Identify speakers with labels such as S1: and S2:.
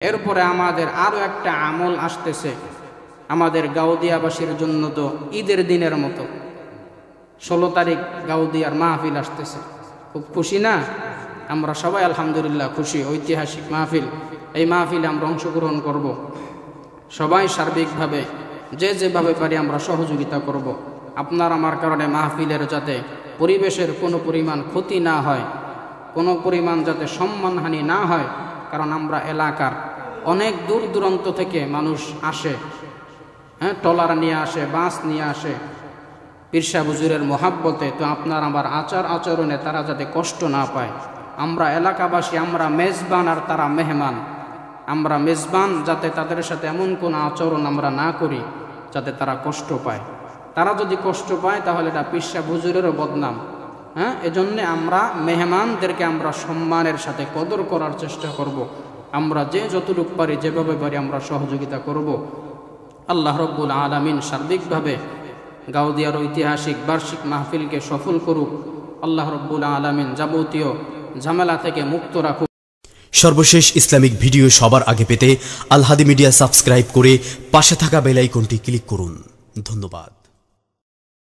S1: এরপরে আমাদের আরও একটা আমল আসতেছে আমাদের গাউদিয়াবাসীর জন্য। তো ঈদের দিনের মতো 16 তারিখ গাউদিয়ার মাহফিল আসতেছে। খুব খুশি না? আমরা সবাই আলহামদুলিল্লাহ খুশি। ঐতিহাসিক মাহফিল, এই মাহফিলে আমরা অংশগ্রহণ করব। সবাই সার্বিকভাবে যে যেভাবে পারি আমরা সহযোগিতা করব। আপনার আমার কারণে মাহফিলের যাতে পরিবেশের কোনো পরিমাণ ক্ষতি না হয়, কোনো পরিমাণ যাতে সম্মানহানি না হয়। কারণ আমরা এলাকার অনেক দূর দূরান্ত থেকে মানুষ আসে, ট্রলার নিয়ে আসে, বাস নিয়ে আসে পীর সাহেব হুজুরের মহাব্বতে। তো আপনার আমার আচার আচরণে তারা যাতে কষ্ট না পায়। আমরা এলাকাবাসী, আমরা মেজবান আর তারা মেহমান। আমরা মেজবান, যাতে তাদের সাথে এমন কোনো আচরণ আমরা না করি যাতে তারা কষ্ট পায়। তারা যদি কষ্ট পায় তাহলে এটা পীর সাহেব হুজুরেরও বদনাম। এজন্যে আমরা মেহমানদেরকে আমরা সম্মানের সাথে কদর করার চেষ্টা করব। আমরা যে যতটুকু পারি, যেভাবে পারি আমরা সহযোগিতা করব। আল্লাহ রব্বুল আলামিন সার্বিকভাবে গাউদিয়ার ঐতিহাসিক বার্ষিক মাহফিলকে সফল করুক। আল্লাহ রব্বুল আলামিন যাবতীয় ঝামেলা থেকে মুক্ত রাখুক।
S2: সর্বশেষ ইসলামিক ভিডিও সবার আগে পেতে আল হাদি মিডিয়া সাবস্ক্রাইব করে পাশে থাকা বেল আইকনটি ক্লিক করুন। ধন্যবাদ।